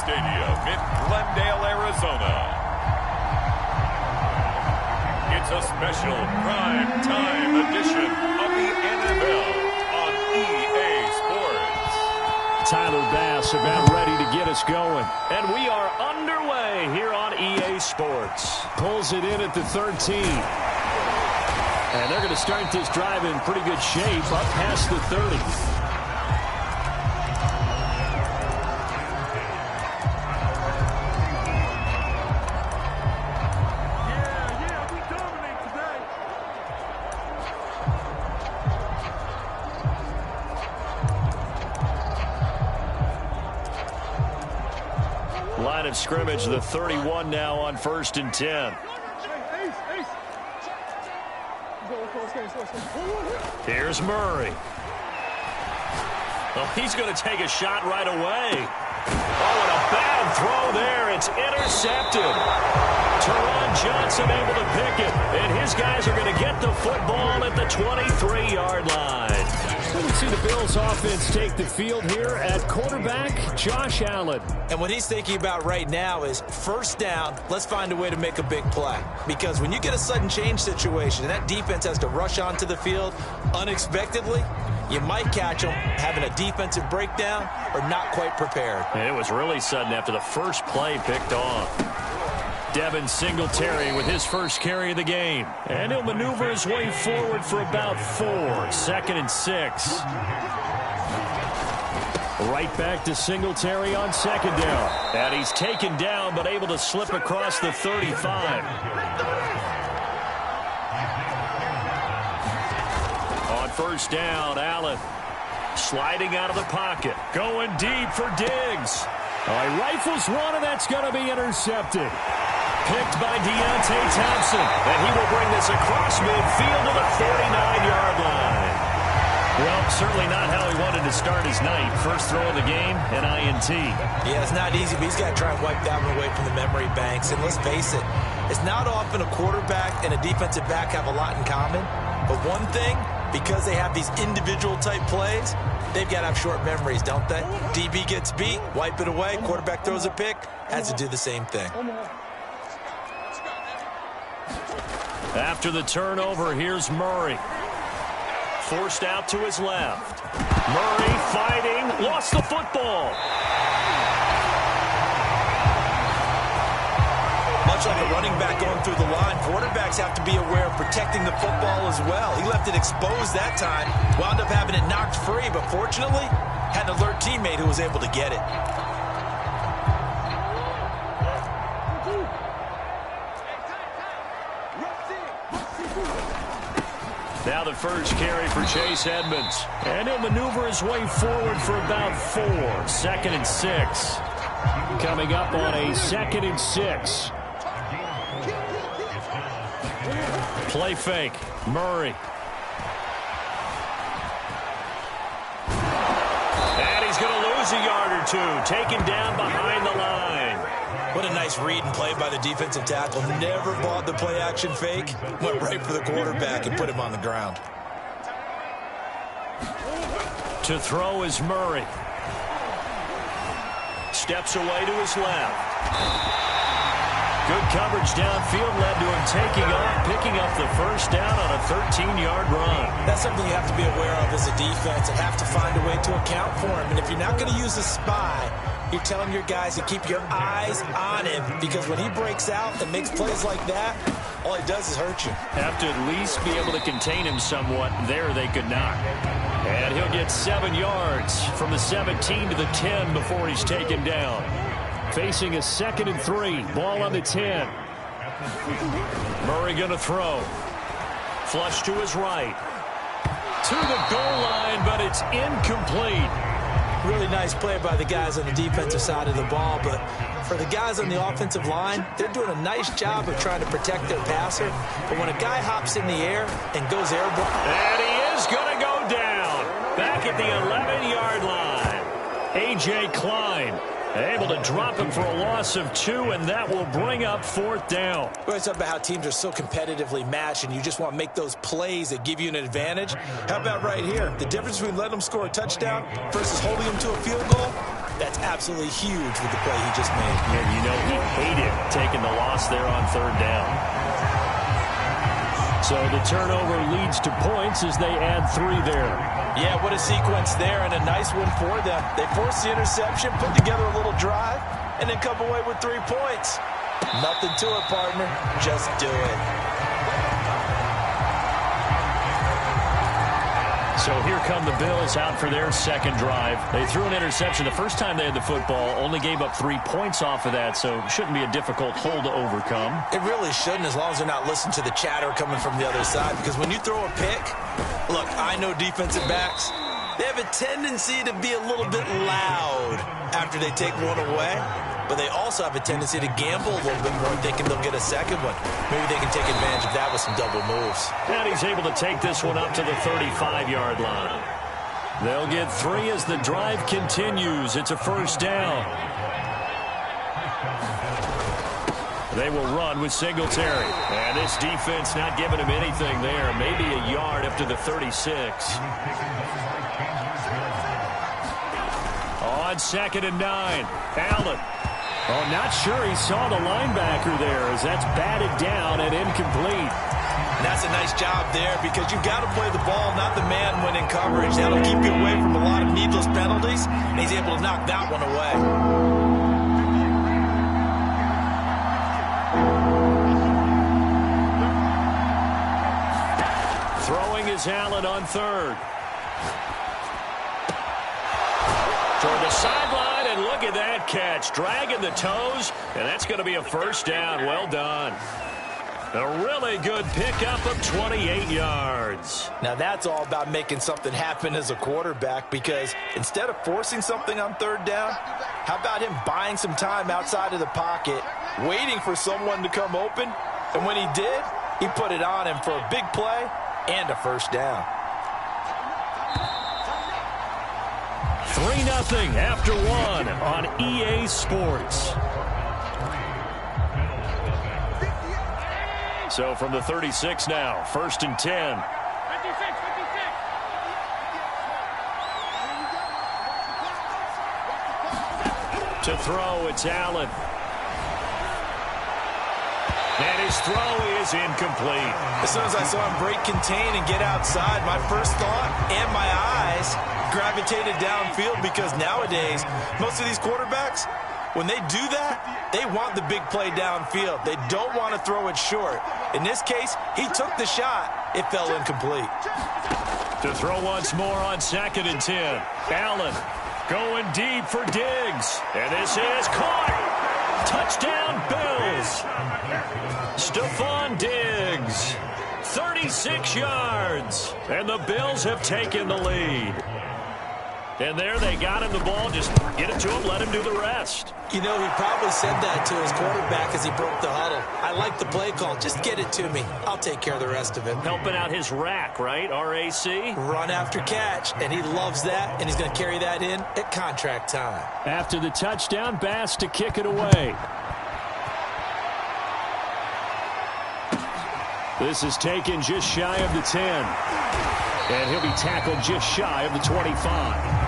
Stadium in Glendale, Arizona. It's a special prime time edition of the NFL on EA Sports. Tyler Bass about ready to get us going. And we are underway here on EA Sports. Pulls it in at the 13. And they're going to start this drive in pretty good shape up past the 30. Line of scrimmage, the 31 now on 1st and 10. Here's Murray. Oh, he's going to take a shot right away. Oh, and a bad throw there. It's intercepted. Teron Johnson able to pick it. And his guys are going to get the football at the 23-yard line. We see the Bills offense take the field here at quarterback, Josh Allen. And what he's thinking about right now is first down, let's find a way to make a big play. Because when you get a sudden change situation and that defense has to rush onto the field unexpectedly, you might catch them having a defensive breakdown or not quite prepared. And it was really sudden after the first play picked off. Devin Singletary with his first carry of the game. And he'll maneuver his way forward for about 4. 2nd and 6. Right back to Singletary on 2nd down. And he's taken down but able to slip across the 35. On 1st down, Allen sliding out of the pocket. Going deep for Diggs. He rifles one, and that's going to be intercepted. Picked by Deontay Thompson. And he will bring this across midfield to the 49-yard line. Well, certainly not how he wanted to start his night. First throw of the game, an INT. Yeah, it's not easy, but he's got to try and wipe that one away from the memory banks. And let's face it, it's not often a quarterback and a defensive back have a lot in common. But one thing, because they have these individual type plays, they've got to have short memories, don't they? DB gets beat, wipe it away, quarterback throws a pick, has to do the same thing. After the turnover, here's Murray. Forced out to his left. Murray fighting, lost the football. Much like a running back going through the line, quarterbacks have to be aware of protecting the football as well. He left it exposed that time, wound up having it knocked free, but fortunately, had an alert teammate who was able to get it. Now the first carry for Chase Edmonds. And he'll maneuver his way forward for about 4. 2nd and 6. Coming up on a 2nd and 6. Play fake. Murray. And he's going to lose a yard or 2. Taken down behind the line. What a nice read and play by the defensive tackle. Never bought the play-action fake. Went right for the quarterback and put him on the ground. To throw is Murray. Steps away to his left. Good coverage downfield led to him taking off, picking up the first down on a 13-yard run. That's something you have to be aware of as a defense and have to find a way to account for him. And if you're not going to use a spy, you're telling your guys to keep your eyes on him, because when he breaks out and makes plays like that, all he does is hurt you. Have to at least be able to contain him somewhat. There they could not. And he'll get 7 yards from the 17 to the 10 before he's taken down. Facing a 2nd and 3. Ball on the 10. Murray going to throw. Flush to his right. To the goal line, but it's incomplete. Really nice play by the guys on the defensive side of the ball, but for the guys on the offensive line, they're doing a nice job of trying to protect their passer. But when a guy hops in the air and goes airborne... And he is going to go down. Back at the 11-yard line. A.J. Klein able to drop him for a loss of 2, and that will bring up 4th down. Well, it's about how teams are so competitively matched, and you just want to make those plays that give you an advantage. How about right here? The difference between letting them score a touchdown versus holding them to a field goal? That's absolutely huge with the play he just made. Yeah, you know, he hated taking the loss there on third down. So the turnover leads to points as they add 3 there. Yeah, what a sequence there, and a nice one for them. They forced the interception, put together a little drive, and then come away with 3 points. Nothing to it, partner. Just do it. So here come the Bills out for their second drive. They threw an interception the first time they had the football, only gave up 3 points off of that, so it shouldn't be a difficult hole to overcome. It really shouldn't, as long as they're not listening to the chatter coming from the other side, because when you throw a pick, look, I know defensive backs, they have a tendency to be a little bit loud after they take one away, but they also have a tendency to gamble a little bit more, thinking they'll get a second one. Maybe they can take advantage of that with some double moves. And he's able to take this one up to the 35-yard line. They'll get 3 as the drive continues. It's a first down. They will run with Singletary. And this defense not giving him anything there. Maybe a yard up to the 36. On 2nd and 9. Allen. Oh, not sure he saw the linebacker there as that's batted down and incomplete. That's a nice job there because you've got to play the ball, not the man when in coverage. That'll keep you away from a lot of needless penalties, and he's able to knock that one away. Throwing is Allen on 3rd. Toward the sideline, and look at that catch. Dragging the toes, and that's going to be a first down. Well done. A really good pickup of 28 yards. Now that's all about making something happen as a quarterback, because instead of forcing something on 3rd down, how about him buying some time outside of the pocket, waiting for someone to come open, and when he did, he put it on him for a big play and a first down. 3-0 after 1 on EA Sports. So from the 36 now, 1st and 10. To throw, it's Allen. And his throw is incomplete. As soon as I saw him break contain and get outside, my first thought and my eyes gravitated downfield, because nowadays, most of these quarterbacks, when they do that, they want the big play downfield. They don't want to throw it short. In this case, he took the shot. It fell incomplete. To throw once more on 2nd and 10. Allen going deep for Diggs. And this is caught. Touchdown, Bills. Stephon Diggs. 36 yards. And the Bills have taken the lead. And there they got him the ball. Just get it to him, let him do the rest. You know, he probably said that to his quarterback as he broke the huddle. I like the play call. Just get it to me. I'll take care of the rest of it. Helping out his rack, right? R-A-C? Run after catch. And he loves that, and he's going to carry that in at contract time. After the touchdown, Bass to kick it away. This is taken just shy of the 10. And he'll be tackled just shy of the 25.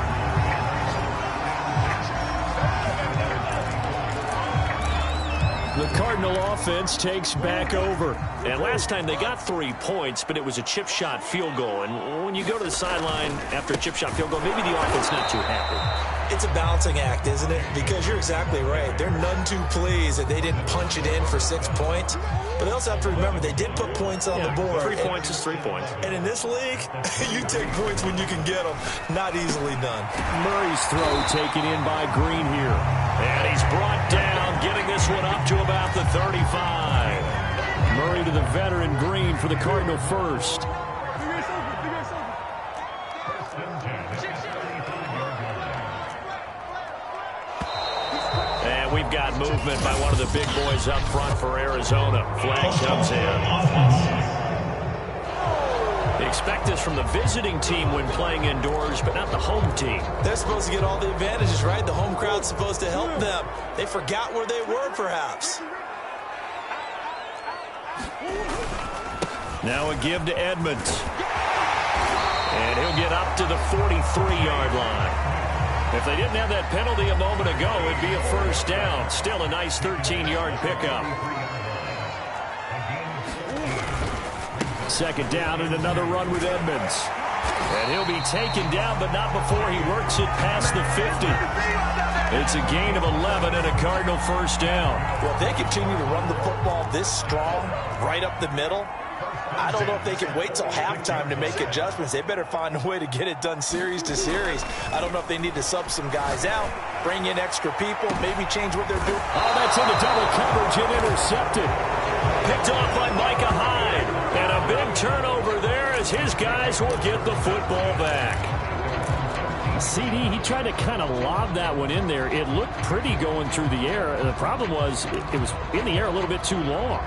The Cardinal offense takes back over. And last time they got 3 points, but it was a chip shot field goal. And when you go to the sideline after a chip shot field goal, maybe the offense not too happy. It's a balancing act, isn't it? Because you're exactly right. They're none too pleased that they didn't punch it in for 6 points. But they also have to remember they did put points on the board. 3 points is 3 points. And in this league, you take points when you can get them. Not easily done. Murray's throw taken in by Green here. And he's brought down, getting this one up to about the 35. Murray to the veteran Green for the Cardinal first. And we've got movement by one of the big boys up front for Arizona. Flag comes in. Expect this from the visiting team when playing indoors, but not the home team. They're supposed to get all the advantages, right? The home crowd's supposed to help them. They forgot where they were, perhaps. Now a give to Edmonds. And he'll get up to the 43-yard line. If they didn't have that penalty a moment ago, it'd be a first down. Still a nice 13-yard pickup. Second down and another run with Edmonds. And he'll be taken down, but not before he works it past the 50. It's a gain of 11 and a Cardinal first down. Well, if they continue to run the football this strong, right up the middle, I don't know if they can wait till halftime to make adjustments. They better find a way to get it done series to series. I don't know if they need to sub some guys out, bring in extra people, maybe change what they're doing. Oh, that's into double coverage and intercepted. Picked off by Micah Hyde. And a big turnover there as his guys will get the football back. CD, he tried to kind of lob that one in there. It looked pretty going through the air. The problem was it was in the air a little bit too long.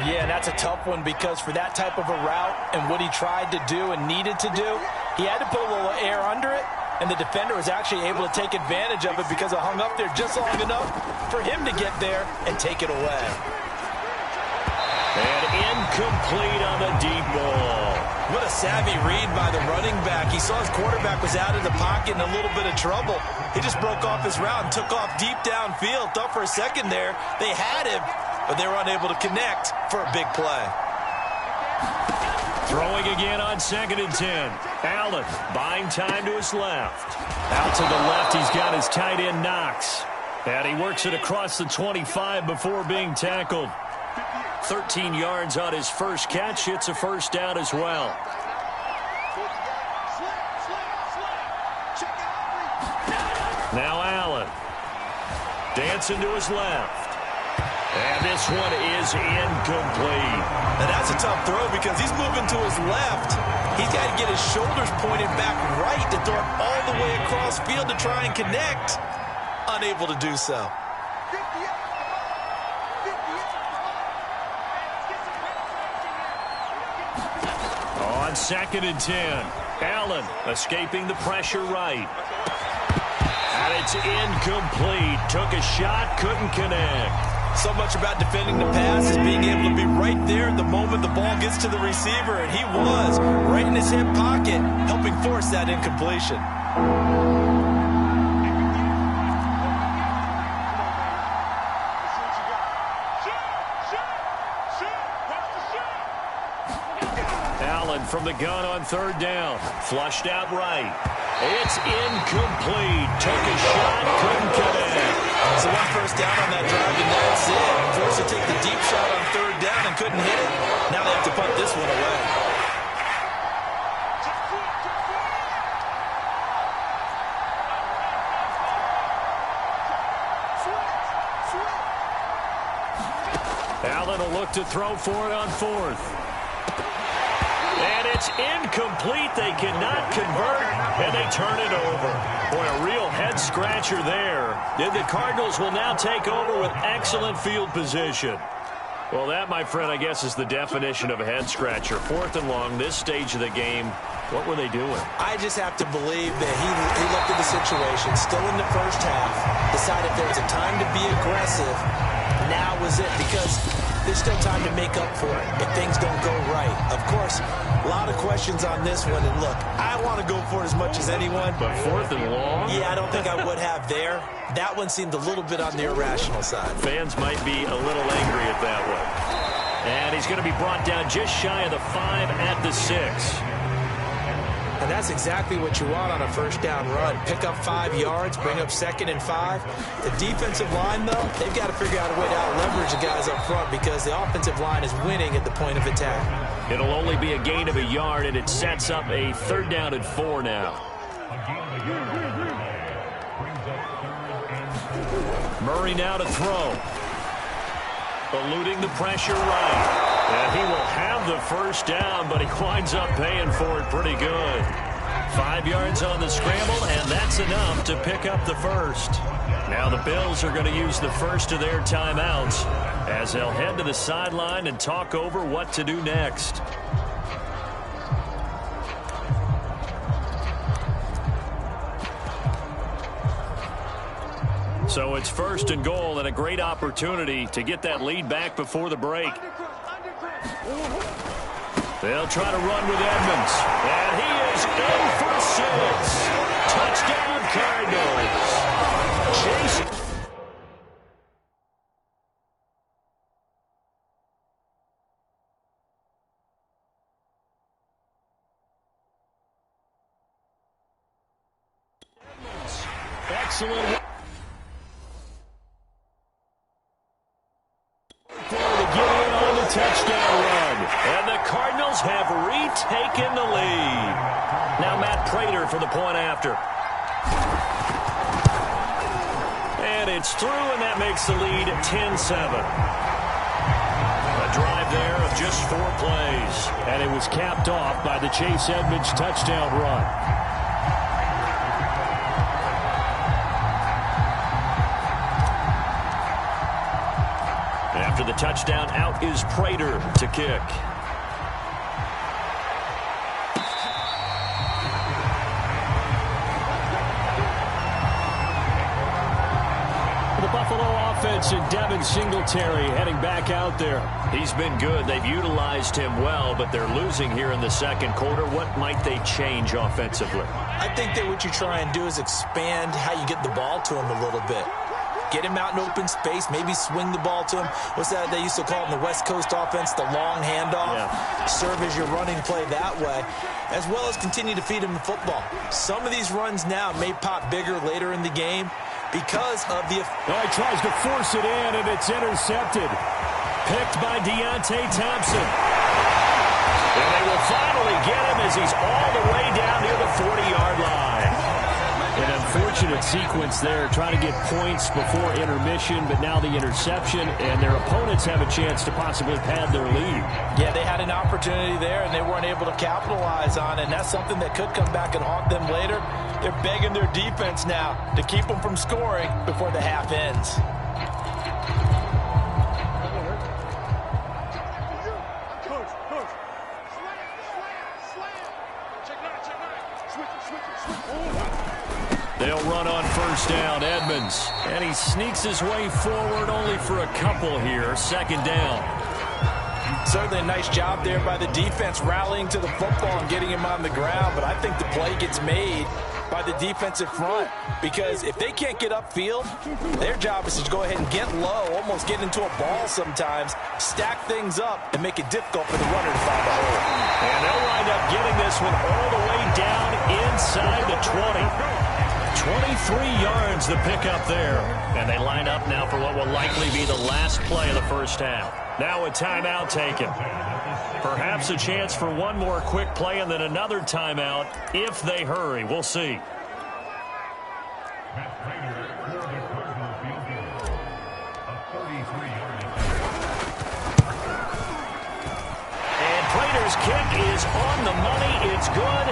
Yeah, that's a tough one because for that type of a route and what he tried to do and needed to do, he had to put a little air under it, and the defender was actually able to take advantage of it because it hung up there just long enough for him to get there and take it away. And incomplete on the deep ball. What a savvy read by the running back. He saw his quarterback was out of the pocket in a little bit of trouble. He just broke off his route and took off deep downfield. Thought for a second there they had him, but they were unable to connect for a big play. Throwing again on 2nd and 10. Allen buying time to his left. Out to the left, he's got his tight end Knox. And he works it across the 25 before being tackled. 13 yards on his first catch. It's a first down as well. Now Allen. Dancing to his left. And this one is incomplete. Now that's a tough throw because he's moving to his left. He's got to get his shoulders pointed back right to throw it all the way across field to try and connect. Unable to do so. On 2nd and 10. Allen escaping the pressure right. And it's incomplete. Took a shot, couldn't connect. So much about defending the pass is being able to be right there at the moment the ball gets to the receiver, and he was right in his hip pocket, helping force that incompletion. Allen from the gun on 3rd down. Flushed out right. It's incomplete. Took a shot, couldn't connect. So one first down on that drive, and that's it. Forced to take the deep shot on 3rd down and couldn't hit it. Now they have to punt this one away. Allen will look to throw for it on 4th. And it's incomplete. They cannot convert, and they turn it over. Boy, a real head-scratcher there. The Cardinals will now take over with excellent field position. Well, that, my friend, I guess is the definition of a head-scratcher. 4th and long, this stage of the game. What were they doing? I just have to believe that he looked at the situation, still in the first half, decided there was a time to be aggressive. Now was it, because there's still time to make up for it if things don't go right. Of course, a lot of questions on this one. And look, I want to go for it as much as anyone. But 4th and long? Yeah, I don't think I would have there. That one seemed a little bit on the irrational side. Fans might be a little angry at that one. And he's going to be brought down just shy of the 5 at the 6. And that's exactly what you want on a first down run. Pick up 5 yards, bring up 2nd and 5. The defensive line, though, they've got to figure out a way to out-leverage the guys up front because the offensive line is winning at the point of attack. It'll only be a gain of a yard, and it sets up a 3rd down and 4 now. Murray now to throw. Eluding the pressure right. And he will have the first down, but he winds up paying for it pretty good. 5 yards on the scramble, and that's enough to pick up the first. Now the Bills are going to use the first of their timeouts as they'll head to the sideline and talk over what to do next. So it's 1st and goal and a great opportunity to get that lead back before the break. They'll try to run with Edmonds. And he is in for 6. Touchdown, Cardinals. excellent. To get in on the touchdown run. And the Cardinals have retaken the lead. Now Matt Prater for the point after. And it's through, and that makes the lead 10-7. A drive there of just 4 plays. And it was capped off by the Chase Edmonds touchdown run. After the touchdown, out is Prater to kick. The Buffalo offense and Devin Singletary heading back out there. He's been good. They've utilized him well, but they're losing here in the second quarter. What might they change offensively? I think that what you try and do is expand how you get the ball to him a little bit. Get him out in open space, maybe swing the ball to him. What's that they used to call it in the West Coast offense, the long handoff? Yeah. Serve as your running play that way, as well as continue to feed him the football. Some of these runs now may pop bigger later in the game because of the... Oh, he tries to force it in, and it's intercepted. Picked by Deontay Thompson. And they will finally get him as he's all the way down near the 40-yard line. An unfortunate sequence there, trying to get points before intermission, but now the interception, and their opponents have a chance to possibly pad their lead. Yeah, they had an opportunity there, and they weren't able to capitalize on it, and that's something that could come back and haunt them later. They're begging their defense now to keep them from scoring before the half ends. They'll run on first down, Edmonds. And he sneaks his way forward only for a couple here. Second down. Certainly a nice job there by the defense rallying to the football and getting him on the ground. But I think the play gets made by the defensive front. Because if they can't get upfield, their job is to go ahead and get low, almost get into a ball sometimes, stack things up, and make it difficult for the runner to find a hole. And they'll wind up getting this one all the way down inside the 20. 23 yards the pickup there. And they line up now for what will likely be the last play of the first half. Now a timeout taken. Perhaps a chance for one more quick play and then another timeout if they hurry. We'll see. And Prater's kick is on the money. It's good.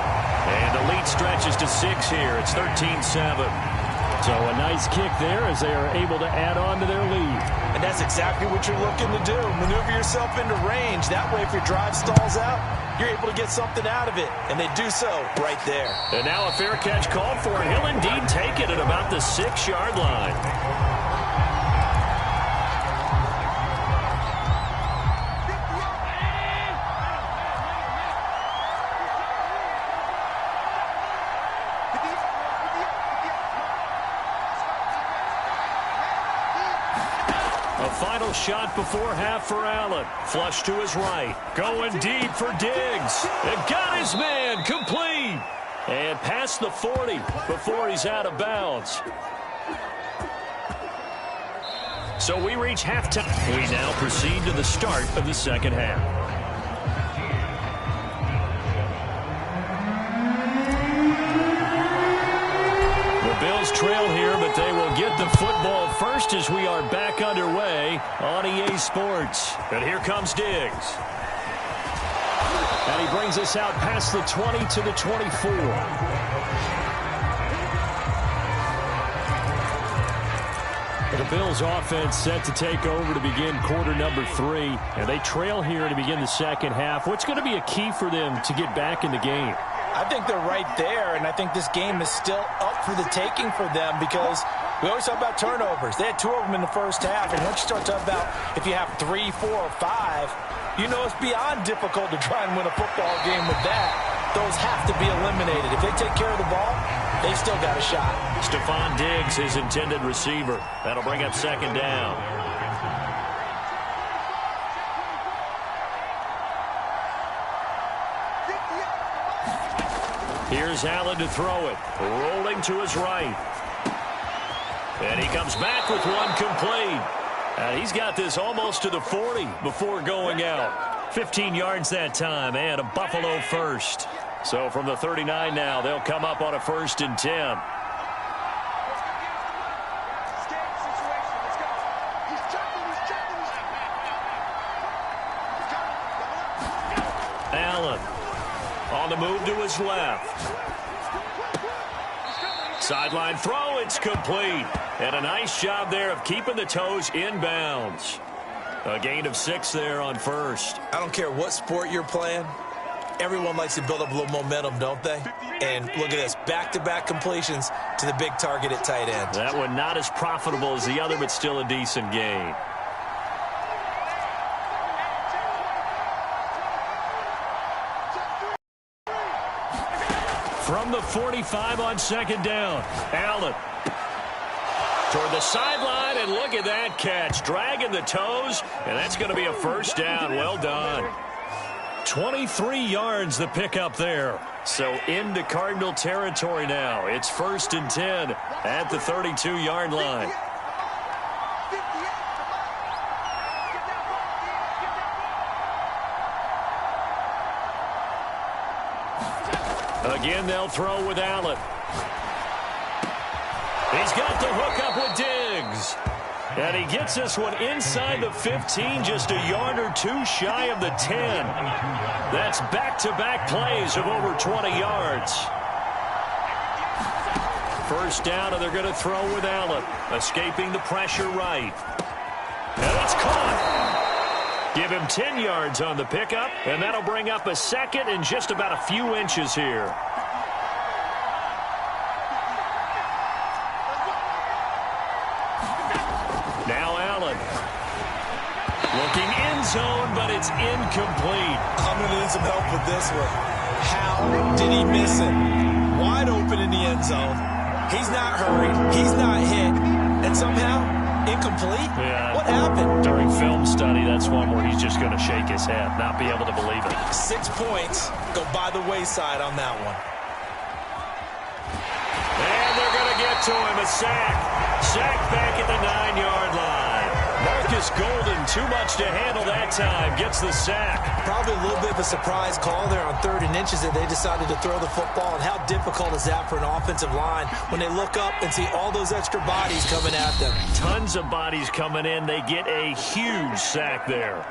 And the lead stretches to 6 here. It's 13-7. So a nice kick there as they are able to add on to their lead. And that's exactly what you're looking to do. Maneuver yourself into range. That way, if your drive stalls out, you're able to get something out of it. And they do so right there. And now a fair catch called for. He'll indeed take it at about the 6-yard line. Final shot before half for Allen. Flush to his right. Going deep for Diggs. And got his man complete. And past the 40 before he's out of bounds. So we reach halftime. We now proceed to the start of the second half. Bills trail here, but they will get the football first as we are back underway on EA Sports. And here comes Diggs. And he brings us out past the 20 to the 24. The Bills offense set to take over to begin quarter number 3. And they trail here to begin the second half. What's going to be a key for them to get back in the game? I think they're right there, and I think this game is still up for the taking for them because we always talk about turnovers. They had 2 of them in the first half, and once you start talking about if you have 3, 4, or 5, you know it's beyond difficult to try and win a football game with that. Those have to be eliminated. If they take care of the ball, they've still got a shot. Stephon Diggs, his intended receiver. That'll bring up second down. Here's Allen to throw it. Rolling to his right. And he comes back with one complete. And he's got this almost to the 40 before going out. 15 yards that time and a Buffalo first. So from the 39 now, they'll come up on a 1st and 10. Allen on the move to his left. Sideline throw, it's complete. And a nice job there of keeping the toes inbounds. A gain of 6 there on 1st. I don't care what sport you're playing. Everyone likes to build up a little momentum, don't they? And look at this, back-to-back completions to the big target at tight end. That one not as profitable as the other, but still a decent gain. From the 45 on 2nd down, Allen toward the sideline, and look at that catch. Dragging the toes, and that's going to be a 1st down. Well done. 23 yards the pickup there. So into Cardinal territory now. It's 1st and 10 at the 32-yard line. Again, they'll throw with Allen. He's got the hook up with Diggs. And he gets this one inside the 15, just a yard or 2 shy of the 10. That's back-to-back plays of over 20 yards. 1st down, and they're going to throw with Allen. Escaping the pressure right. And it's caught. Give him 10 yards on the pickup, and that'll bring up a 2nd and just about a few inches here. Now Allen. Looking end zone, but it's incomplete. I'm going to need some help with this one. How did he miss it? Wide open in the end zone. He's not hurried. He's not hit. And somehow, incomplete? Yeah. What happened? During film study, that's one where he's just going to shake his head, not be able to believe it. 6 points go by the wayside on that one. And they're going to get to him. A sack. Sack back at the 9-yard line. Marcus Golden, too much to handle that time, gets the sack. Probably a little bit of a surprise call there on 3rd and inches that they decided to throw the football. And how difficult is that for an offensive line when they look up and see all those extra bodies coming at them? Tons of bodies coming in. They get a huge sack there.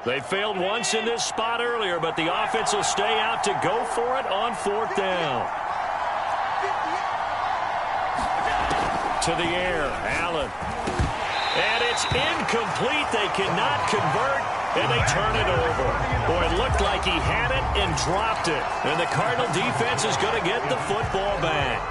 They failed once in this spot earlier, but the offense will stay out to go for it on 4th down. To the air, Allen. And it's incomplete. They cannot convert, and they turn it over. Boy, it looked like he had it and dropped it. And the Cardinal defense is going to get the football back.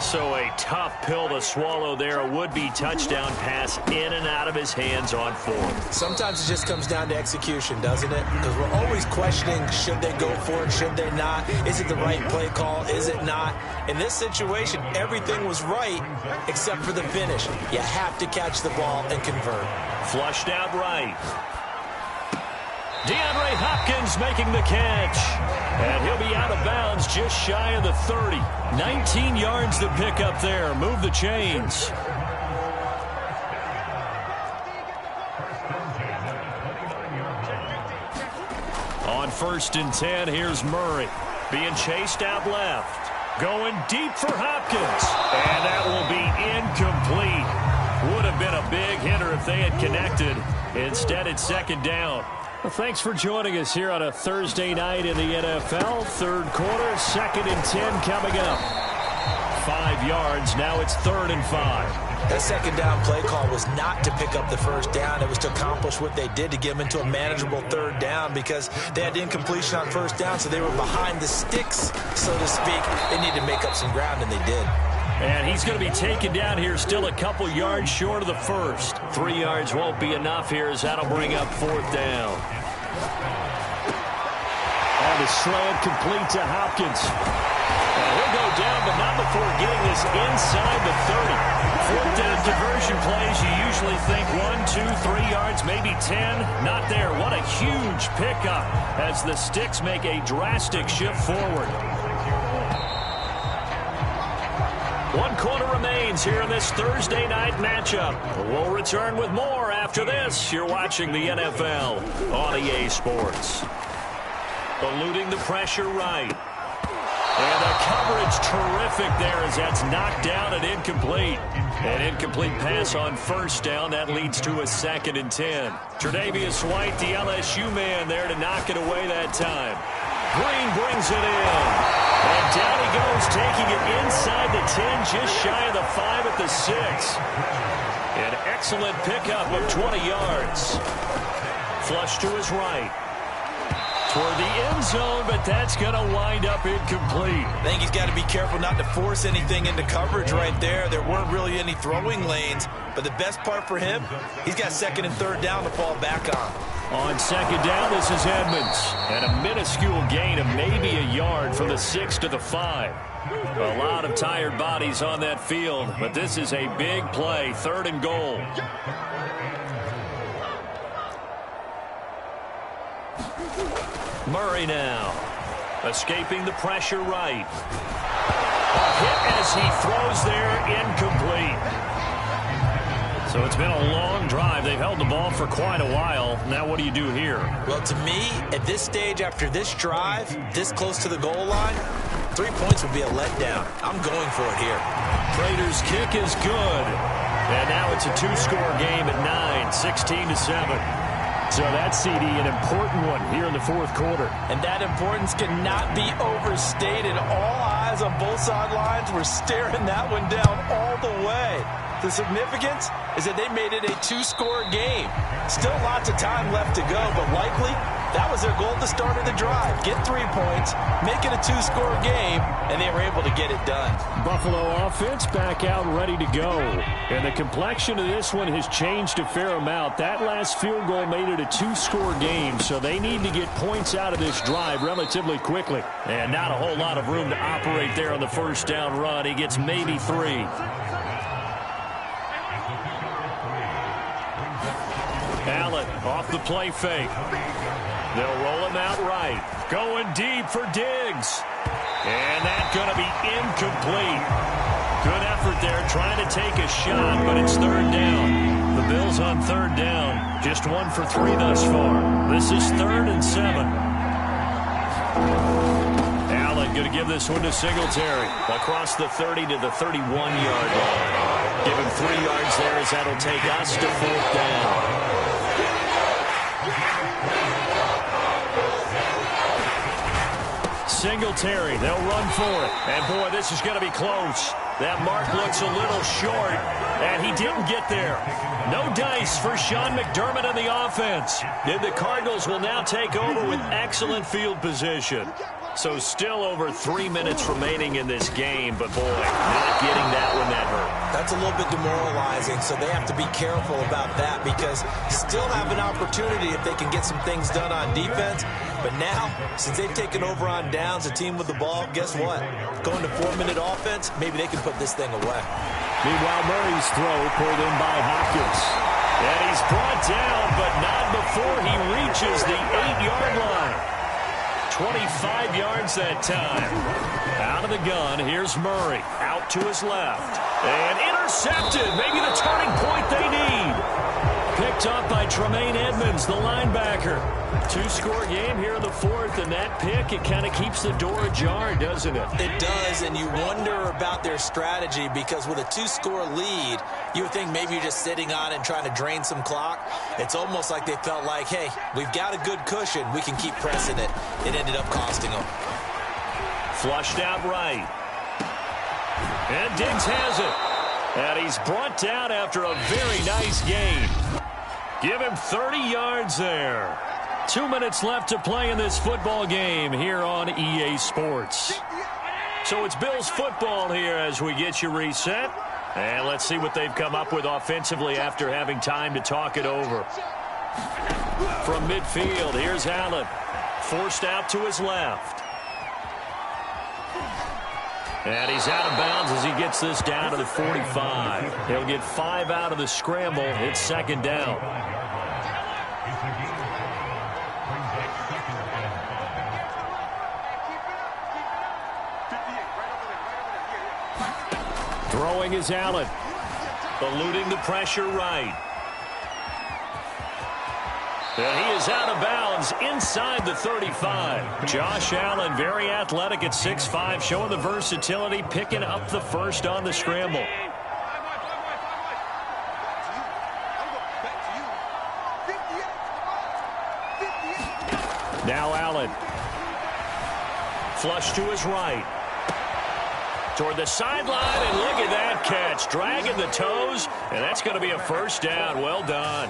So a tough pill to swallow there. A would-be touchdown pass in and out of his hands on 4th. Sometimes it just comes down to execution, doesn't it? Because we're always questioning, should they go for it, should they not? Is it the right play call? Is it not? In this situation, everything was right except for the finish. You have to catch the ball and convert. Flushed out right. DeAndre Hopkins making the catch. And he'll be out of bounds just shy of the 30. 19 yards to pick up there. Move the chains. On 1st and 10, here's Murray. Being chased out left. Going deep for Hopkins. And that will be incomplete. Would have been a big hitter if they had connected. Instead, it's 2nd down. Well, thanks for joining us here on a Thursday night in the NFL. 3rd quarter, 2nd and 10 coming up. 5 yards. Now it's 3rd and 5. That 2nd down play call was not to pick up the 1st down. It was to accomplish what they did to get them into a manageable 3rd down because they had incompletion on 1st down, so they were behind the sticks, so to speak. They needed to make up some ground, and they did. And he's going to be taken down here still a couple yards short of the 1st. 3 yards won't be enough here as that'll bring up 4th down. On the slant, complete to Hopkins. And he'll go down, but not before getting this inside the 30. Fourth down conversion plays, you usually think 1, 2, 3 yards, maybe 10. Not there. What a huge pickup as the Sticks make a drastic shift forward. 1 quarter remains here in this Thursday night matchup. We'll return with more after this. You're watching the NFL on EA Sports. Eluding the pressure right. And the coverage terrific there as that's knocked down and incomplete. An incomplete pass on first down. That leads to a 2nd and 10. Tre'Davious White, the LSU man, there to knock it away that time. Green brings it in. And down he goes, taking it inside the 10, just shy of the 5 at the 6. An excellent pickup of 20 yards. Flush to his right. Toward the end zone, but that's going to wind up incomplete. I think he's got to be careful not to force anything into coverage right there. There weren't really any throwing lanes, but the best part for him, he's got 2nd and 3rd down to fall back on. On 2nd down, this is Edmonds. And a minuscule gain of maybe a yard from the 6 to the 5. A lot of tired bodies on that field, but this is a big play, 3rd and goal. Murray now, escaping the pressure right. A hit as he throws there, incomplete. So it's been a long drive. They've held the ball for quite a while. Now what do you do here? Well, to me, at this stage, after this drive, this close to the goal line, 3 points would be a letdown. I'm going for it here. Prater's kick is good. And now it's a 2-score game at 9, 16-7. So that, CD, an important one here in the 4th quarter. And that importance cannot be overstated. All eyes on both sidelines were staring that one down all the way. The significance is that they made it a 2-score game. Still lots of time left to go, but likely that was their goal at the start of the drive. Get 3 points, make it a 2-score game, and they were able to get it done. Buffalo offense back out ready to go. And the complexion of this one has changed a fair amount. That last field goal made it a 2-score game, so they need to get points out of this drive relatively quickly. And not a whole lot of room to operate there on the first down run. He gets maybe 3. Allen off the play fake. They'll roll him out right. Going deep for Diggs. And that's going to be incomplete. Good effort there trying to take a shot, but it's 3rd down. The Bills on 3rd down. Just 1 for 3 thus far. This is 3rd and 7. Allen going to give this one to Singletary. Across the 30 to the 31-yard line. Give him 3 yards there as that'll take us to 4th down. Singletary, they'll run for it. And, boy, this is going to be close. That mark looks a little short, and he didn't get there. No dice for Sean McDermott in the offense. And the Cardinals will now take over with excellent field position. So still over 3 minutes remaining in this game, but, boy, not getting that one that hurt. That's a little bit demoralizing, so they have to be careful about that because still have an opportunity if they can get some things done on defense. But now, since they've taken over on downs, a team with the ball, guess what? Going to 4-minute offense, maybe they can put this thing away. Meanwhile, Murray's throw pulled in by Hopkins. And he's brought down, but not before he reaches the 8-yard line. 25 yards that time. Out of the gun, here's Murray. Out to his left. And intercepted. Maybe the turning point they need. Picked up by Tremaine Edmonds, the linebacker. 2-score game here in the 4th, and that pick, it kind of keeps the door ajar, doesn't it? It does, and you wonder about their strategy because with a 2-score lead, you would think maybe you're just sitting on it and trying to drain some clock. It's almost like they felt like, hey, we've got a good cushion. We can keep pressing it. It ended up costing them. Flushed out right. And Diggs has it. And he's brought down after a very nice gain. Give him 30 yards there. 2 minutes left to play in this football game here on EA Sports. So it's Bills football here as we get you reset. And let's see what they've come up with offensively after having time to talk it over. From midfield, here's Allen. Forced out to his left. And he's out of bounds as he gets this down to the 45. He'll get 5 out of the scramble. It's second down. Throwing is Allen. Eluding the pressure right. And he is out of bounds inside the 35. Josh Allen, very athletic at 6'5", showing the versatility, picking up the first on the scramble. Now Allen. Flush to his right. Toward the sideline, and look at that catch. Dragging the toes, and that's going to be a first down. Well done.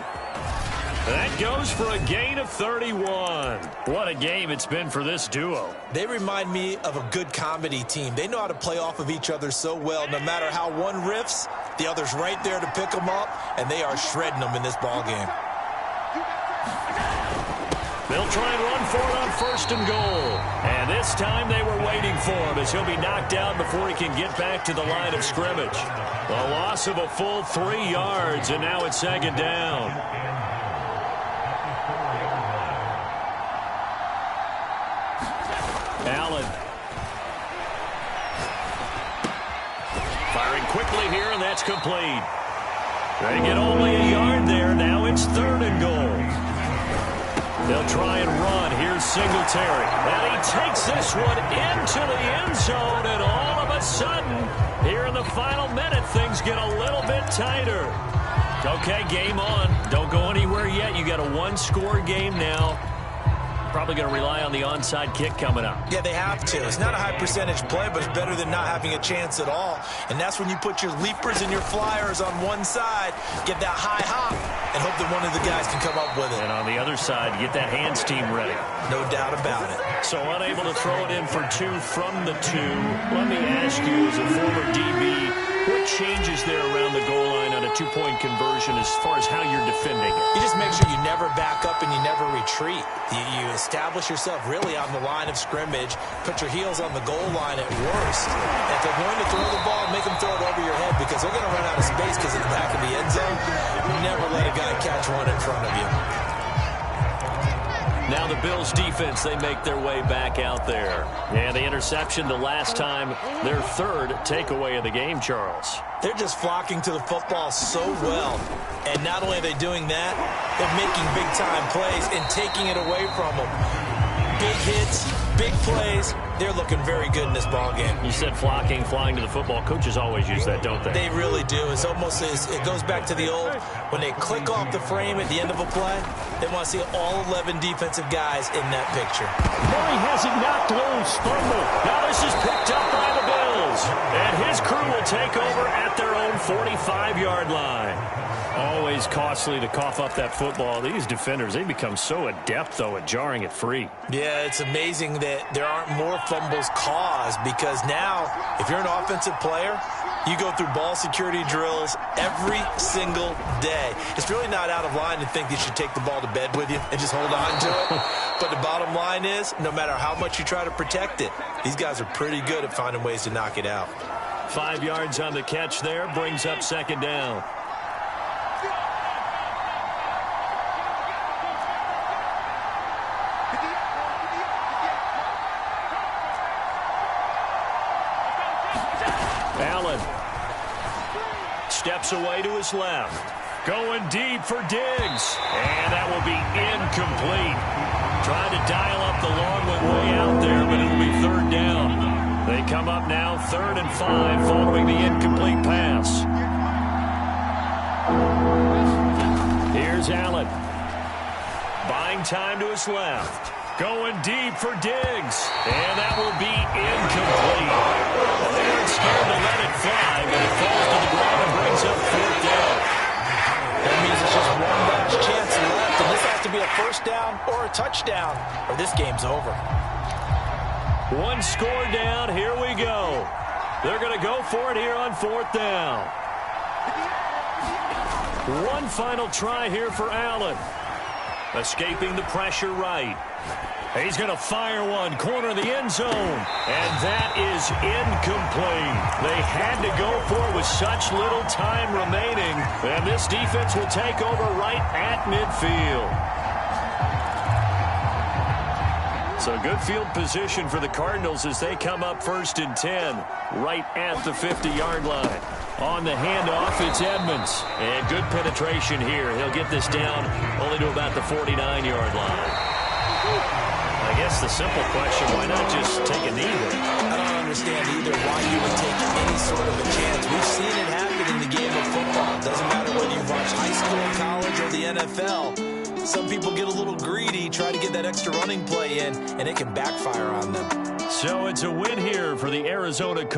That goes for a gain of 31. What a game it's been for this duo. They remind me of a good comedy team. They know how to play off of each other so well. No matter how one riffs, the other's right there to pick them up, and they are shredding them in this ball game. They'll try and run for it on first and goal. And this time they were waiting for him as he'll be knocked down before he can get back to the line of scrimmage. A loss of a full 3 yards, and now it's second down. Allen. Firing quickly here, and that's complete. They get only a yard there. Now it's third and goal. They'll try and run. Here's Singletary. And he takes this one into the end zone, and all of a sudden, here in the final minute, things get a little bit tighter. Okay, game on. Don't go anywhere yet. You got a one-score game now. Probably going to rely on the onside kick coming up. Yeah, they have to. It's not a high percentage play, but it's better than not having a chance at all. And that's when you put your leapers and your flyers on one side, get that high hop, and hope that one of the guys can come up with it. And on the other side, get that hands team ready. No doubt about it. So unable to throw it in for 2 from the 2. Let me ask you, as a former DB, what changes there around the goal line on a 2-point conversion as far as how you're defending it? You just make sure you never back up and you never retreat. You establish yourself really on the line of scrimmage, put your heels on the goal line at worst. And if they're going to throw the ball, make them throw it over your head because they're going to run out of space because of the back of the end zone. Never let a guy catch one in front of you. Now the Bills defense, they make their way back out there. And the interception the last time, their third takeaway of the game, Charles. They're just flocking to the football so well. And not only are they doing that, they're making big-time plays and taking it away from them. Big hits, big plays. They're looking very good in this ball game. You said flocking, flying to the football. Coaches always use that, don't they? They really do. It's almost as it goes back to the old, when they click off the frame at the end of a play, they want to see all 11 defensive guys in that picture. Murray has it knocked loose. Fumble. Now this is picked up by the Bills. And his crew will take over at their own 45-yard line. Always costly to cough up that football. These defenders, they become so adept, though, at jarring it free. Yeah, it's amazing that there aren't more fumbles caused because now, if you're an offensive player, you go through ball security drills every single day. It's really not out of line to think you should take the ball to bed with you and just hold on to it. But the bottom line is, no matter how much you try to protect it, these guys are pretty good at finding ways to knock it out. 5 yards on the catch there, brings up second down. Allen steps away to his left. Going deep for Diggs. And that will be incomplete. Trying to dial up the long one way out there, but it'll be third down. They come up now 3rd and 5 following the incomplete pass. Here's Allen. Buying time to his left. Going deep for Diggs. And that will be incomplete. They aren't scared to let it fly, but it falls to the ground and brings up 4th down. That means it's just one last chance left, and this has to be a first down or a touchdown, or this game's over. One score down. Here we go. They're going to go for it here on 4th down. One final try here for Allen. Escaping the pressure right. He's going to fire one, corner of the end zone. And that is incomplete. They had to go for it with such little time remaining. And this defense will take over right at midfield. So good field position for the Cardinals as they come up 1st and 10, right at the 50-yard line. On the handoff, it's Edmonds. And good penetration here. He'll get this down only to about the 49-yard line. I guess the simple question, why not just take a knee there? I don't understand either why you would take any sort of a chance. We've seen it happen in the game of football. It doesn't matter whether you watch high school, college, or the NFL. Some people get a little greedy, try to get that extra running play in, and it can backfire on them. So it's a win here for the Arizona Cardinals.